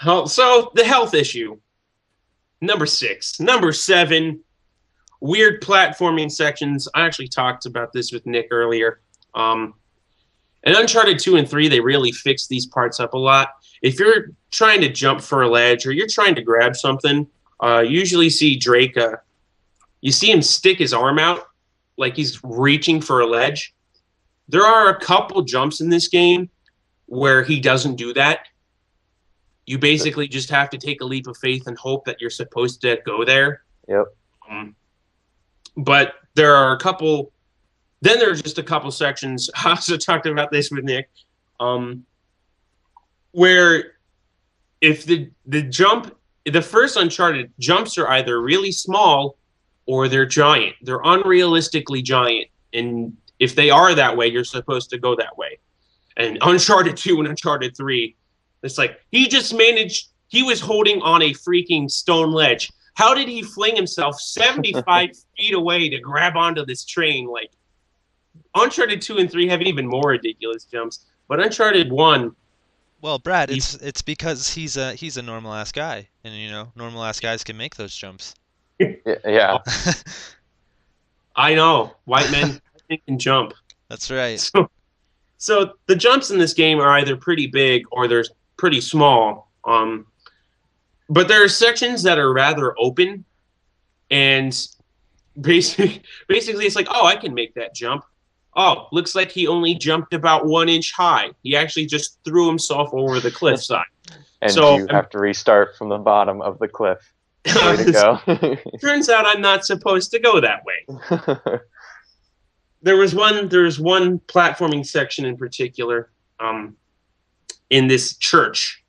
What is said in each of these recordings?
So the health issue. Number 6. Number 7. Weird platforming sections. I actually talked about this with Nick earlier. In Uncharted 2 and 3, they really fixed these parts up a lot. If you're trying to jump for a ledge or you're trying to grab something, usually see Drake, you see him stick his arm out like he's reaching for a ledge. There are a couple jumps in this game where he doesn't do that. You basically just have to take a leap of faith and hope that you're supposed to go there. Yep. But there are a couple... Then there's just a couple sections, I also talked about this with Nick, where if the first Uncharted jumps are either really small or they're giant. They're unrealistically giant. And if they are that way, you're supposed to go that way. And Uncharted 2 and Uncharted 3, it's like, he was holding on a freaking stone ledge. How did he fling himself 75 feet away to grab onto this train? Like, Uncharted 2 and 3 have even more ridiculous jumps, but Uncharted 1... Well, Brad, it's because he's a normal-ass guy, and, normal-ass guys can make those jumps. Yeah. I know. White men can jump. That's right. So the jumps in this game are either pretty big or they're pretty small. But there are sections that are rather open, and basically it's like, oh, I can make that jump. Oh, looks like he only jumped about 1 inch high. He actually just threw himself over the cliffside. And so you have to restart from the bottom of the cliff. Way to go. Turns out I'm not supposed to go that way. There was one platforming section in particular in this church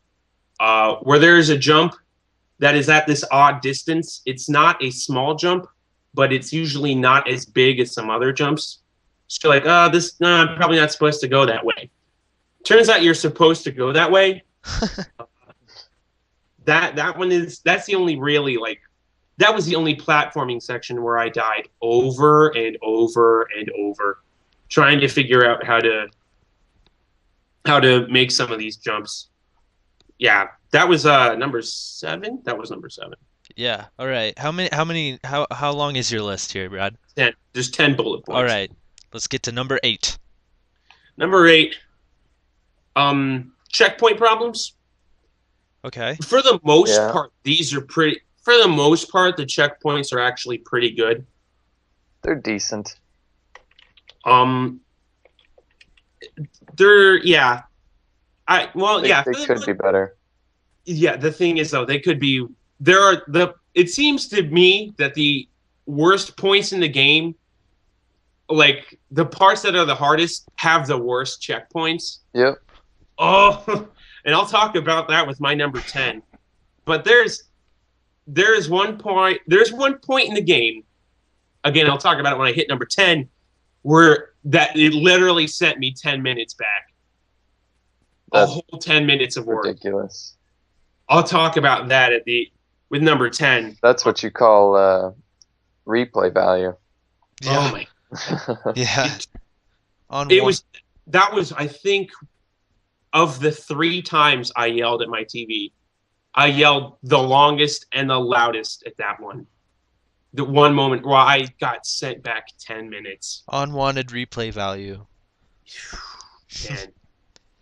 where there is a jump that is at this odd distance. It's not a small jump, but it's usually not as big as some other jumps. So you're like, I'm probably not supposed to go that way. Turns out you're supposed to go that way. That's the only really, like, that was the only platforming section where I died over and over and over, trying to figure out how to make some of these jumps. Yeah, that was number 7. That was number 7. Yeah. All right. How long is your list here, Brad? 10. There's 10 bullet points. All right. Let's get to number 8. Number 8. Checkpoint problems. Okay. For the most part, these are pretty. For the most part, the checkpoints are actually pretty good. They're decent. They're They could be better. Yeah, the thing is though, they could be. It seems to me that the worst points in the game, like the parts that are the hardest, have the worst checkpoints. Yep. Oh, and I'll talk about that with my number 10. But there's one point in the game, again, I'll talk about it when I hit number 10, where that it literally sent me 10 minutes back. A whole 10 minutes of work. Ridiculous. I'll talk about that with number 10. That's what you call replay value. Yeah. Oh my. Yeah. That was I think of the 3 times I yelled at my TV, I yelled the longest and the loudest at that one. The one moment where I got sent back 10 minutes. Unwanted replay value. And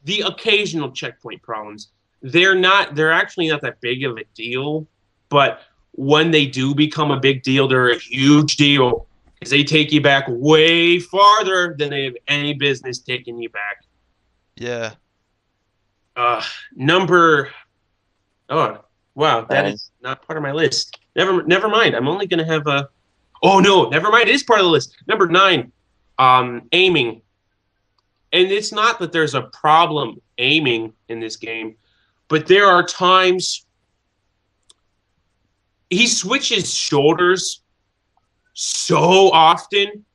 the occasional checkpoint problems, they're actually not that big of a deal, but when they do become a big deal, they're a huge deal because they take you back way farther than they have any business taking you back. Yeah. Oh, wow, that is not part of my list. Never mind. I'm only going to have a... Oh, no, never mind. It is part of the list. Number 9, aiming. And it's not that there's a problem aiming in this game, but there are times he switches shoulders so often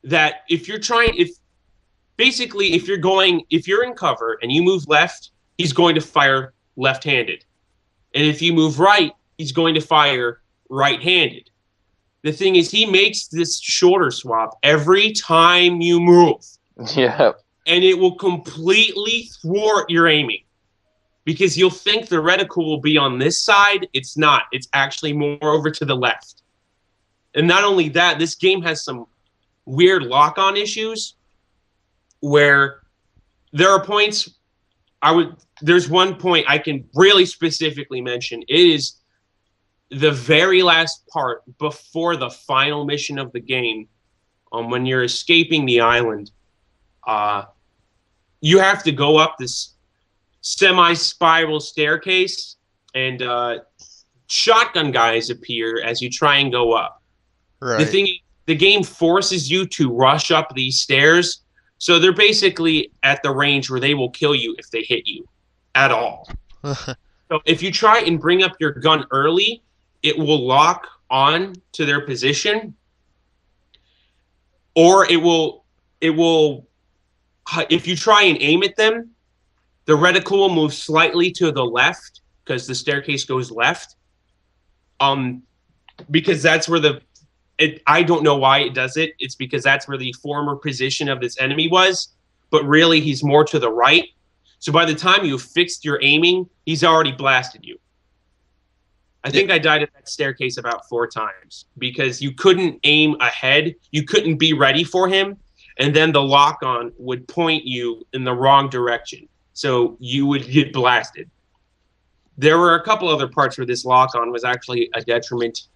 that if you're in cover and you move left, he's going to fire left-handed. And if you move right, he's going to fire right-handed. The thing is, he makes this shoulder swap every time you move. Yeah. And it will completely thwart your aiming. because you'll think the reticle will be on this side. It's not. It's actually more over to the left. And not only that, this game has some weird lock-on issues where there are points there's one point I can really specifically mention. It is the very last part before the final mission of the game. When you're escaping the island, you have to go up this semi-spiral staircase, and shotgun guys appear as you try and go up. Right. The game forces you to rush up these stairs, so they're basically at the range where they will kill you if they hit you at all. So if you try and bring up your gun early, it will lock on to their position, or it will if you try and aim at them, the reticle will move slightly to the left because the staircase goes left. Because that's where I don't know why it does it. It's because that's where the former position of this enemy was, but really he's more to the right. So by the time you fixed your aiming, he's already blasted you. I think I died at that staircase about 4 times because you couldn't aim ahead. You couldn't be ready for him. And then the lock-on would point you in the wrong direction. So you would get blasted. There were a couple other parts where this lock-on was actually a detriment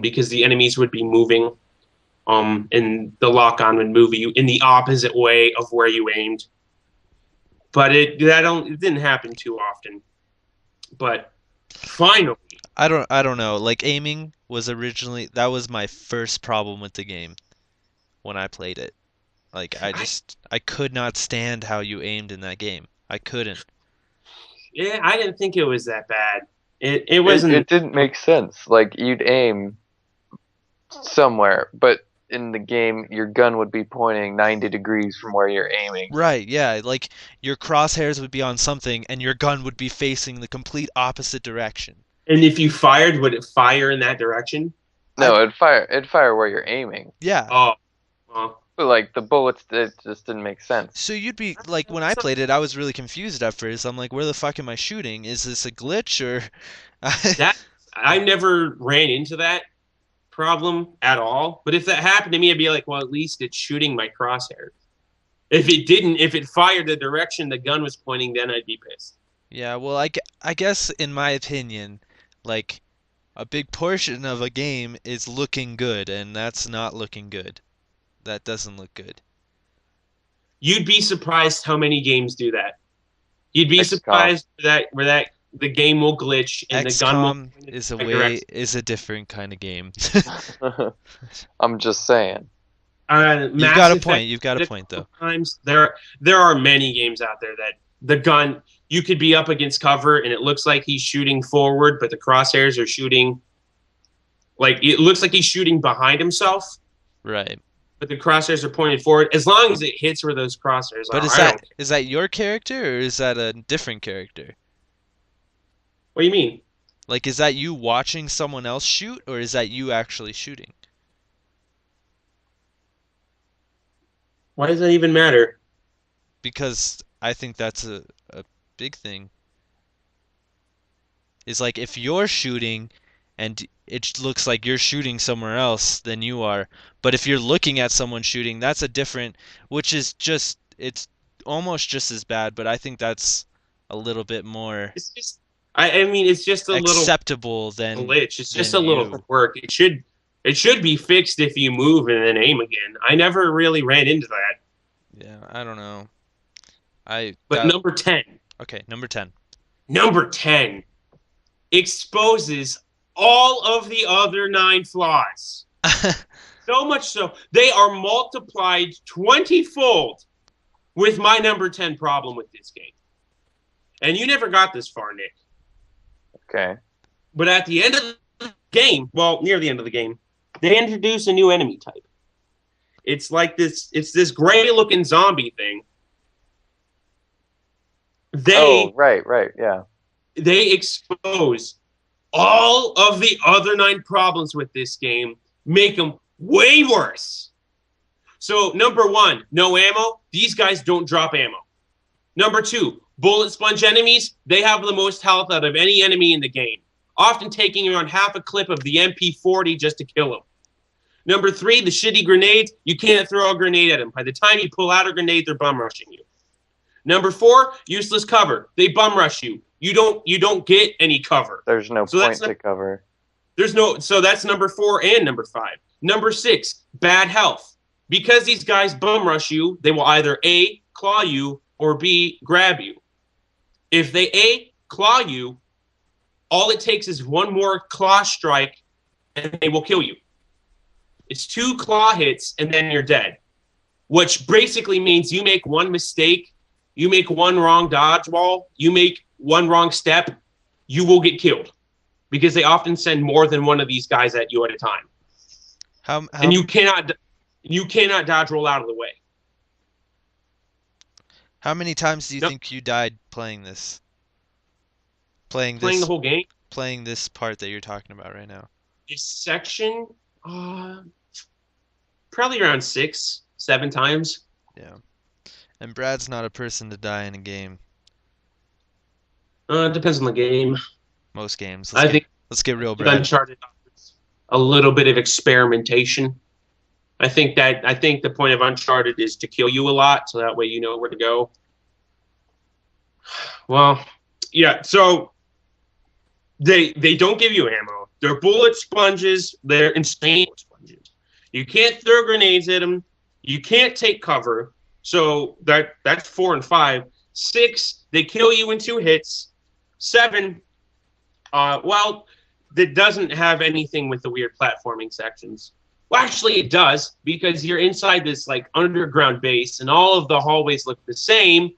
because the enemies would be moving and the lock-on would move you in the opposite way of where you aimed. But it didn't happen too often. But finally, I don't know. Like aiming was that was my first problem with the game when I played it. Like I could not stand how you aimed in that game. I couldn't. Yeah, I didn't think it was that bad. It wasn't. It didn't make sense. Like you'd aim somewhere, but in the game, your gun would be pointing 90 degrees from where you're aiming. Right, yeah. Like your crosshairs would be on something and your gun would be facing the complete opposite direction. And if you fired, would it fire in that direction? No, it'd fire where you're aiming. Yeah. Oh. But like the bullets, it just didn't make sense. So you'd be like, when I played it, I was really confused at first. I'm like, where the fuck am I shooting? Is this a glitch or? I never ran into that problem at all. But if that happened to me, I'd be like, well, at least it's shooting my crosshair. If it didn't, if it fired the direction the gun was pointing, then I'd be pissed. Yeah, well, I guess in my opinion, like a big portion of a game is looking good, and that's not looking good. That doesn't look good. You'd be surprised how many games do that. You'd be XCOM. surprised where the game will glitch and the gun will is a different kind of game. I'm just saying. You've got a point. You've got a point, though. Times there are many games out there that the gun, you could be up against cover and it looks like he's shooting forward, but the crosshairs are shooting like it looks like he's shooting behind himself. Right. But the crosshairs are pointed forward. As long as it hits where those crosshairs are. But is that your character or is that a different character? What do you mean? Like, is that you watching someone else shoot or is that you actually shooting? Why does that even matter? Because I think that's a big thing. Is like if you're shooting and it looks like you're shooting somewhere else than you are, but if you're looking at someone shooting, that's a different, which is just, it's almost just as bad, but I think that's a little bit more It's just, I mean, it's just a acceptable than glitch. It's just a little quirk. It should be fixed if you move and then aim again. I never really ran into that. Yeah, I don't know. Number 10. Okay, number 10. Number 10 exposes all of the other 9 flaws. So much so, they are multiplied 20-fold with my number 10 problem with this game. And you never got this far, Nick. Okay. But at the end of the game, well, near the end of the game, they introduce a new enemy type. It's like this gray-looking zombie thing. Right, yeah. They expose all of the other 9 problems with this game, make them way worse. So, number 1, no ammo. These guys don't drop ammo. Number 2, Bullet sponge enemies, they have the most health out of any enemy in the game, often taking around half a clip of the MP40 just to kill them. Number 3, the shitty grenades, you can't throw a grenade at them. By the time you pull out a grenade, they're bum rushing you. Number 4, useless cover. They bum rush you. You don't get any cover. There's no point to cover. So that's number 4 and number 5. Number 6, bad health. Because these guys bum rush you, they will either A, claw you, or B, grab you. If they A, claw you, all it takes is one more claw strike and they will kill you. It's 2 claw hits and then you're dead. Which basically means you make one mistake, you make one wrong dodgeball, you make one wrong step, you will get killed. Because they often send more than one of these guys at you at a time. And you cannot dodge roll out of the way. How many times do you think you died playing this? Playing the whole game? Playing this part that you're talking about right now. This section, probably around 6, 7 times. Yeah. And Brad's not a person to die in a game. It depends on the game. Most games. Let's get real, Brad. Uncharted offers a little bit of experimentation. I think the point of Uncharted is to kill you a lot, so that way you know where to go. Well, yeah. So they don't give you ammo. They're bullet sponges. They're insane sponges. You can't throw grenades at them. You can't take cover. So that's 4 and 5. 6, they kill you in 2 hits. 7, well, that doesn't have anything with the weird platforming sections. Well, actually, it does, because you're inside this like underground base, and all of the hallways look the same.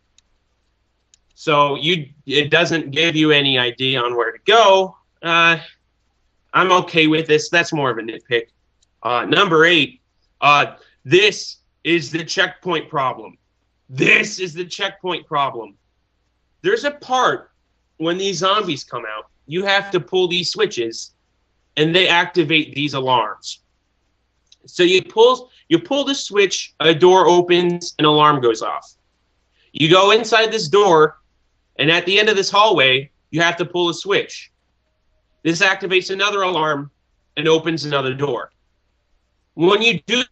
So it doesn't give you any idea on where to go. I'm okay with this. That's more of a nitpick. Number 8, this is the checkpoint problem. This is the checkpoint problem. There's a part when these zombies come out, you have to pull these switches, and they activate these alarms. So you pull the switch, a door opens, an alarm goes off. You go inside this door, and at the end of this hallway, you have to pull a switch. This activates another alarm and opens another door. When you do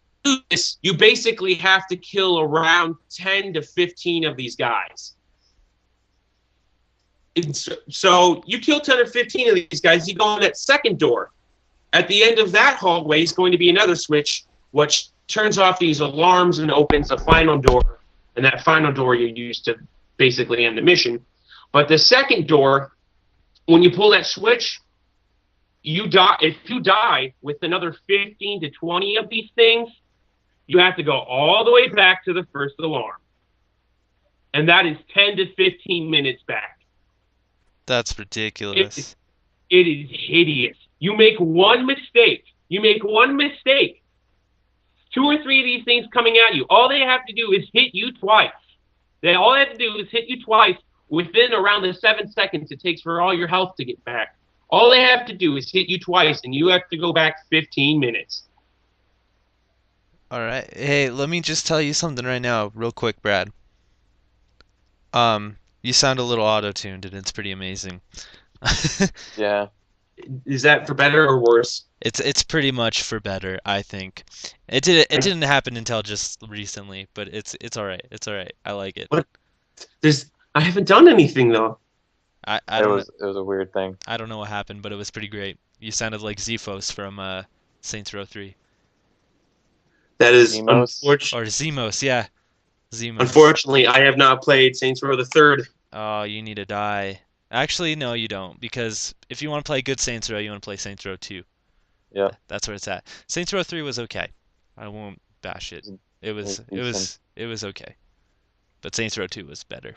this, you basically have to kill around 10 to 15 of these guys. So you kill 10 or 15 of these guys, you go in that second door. At the end of that hallway is going to be another switch, which turns off these alarms and opens the final door. And that final door you use to basically end the mission. But the second door, when you pull that switch, you die. If you die with another 15 to 20 of these things, you have to go all the way back to the first alarm. And that is 10 to 15 minutes back. That's ridiculous. It is hideous. You make one mistake. 2 or 3 of these things coming at you. All they have to do is hit you twice. All they have to do is hit you twice within around the 7 seconds it takes for all your health to get back. All they have to do is hit you twice, and you have to go back 15 minutes. All right. Hey, let me just tell you something right now, real quick, Brad. You sound a little auto-tuned, and it's pretty amazing. Yeah. Is that for better or worse? It's pretty much for better, I think. It didn't happen until just recently, but it's all right. It's all right. I like it. What? I haven't done anything though. It was a weird thing. I don't know what happened, but it was pretty great. You sounded like Zephos from Saints Row 3. That is unfortunate. Or Zemos, yeah. Zemos. Unfortunately, I have not played Saints Row the Third. Oh, you need to die. Actually, no, you don't, because if you want to play good Saints Row, you want to play Saints Row 2. Yeah. That's where it's at. Saints Row 3 was okay. I won't bash it. It was okay. But Saints Row 2 was better.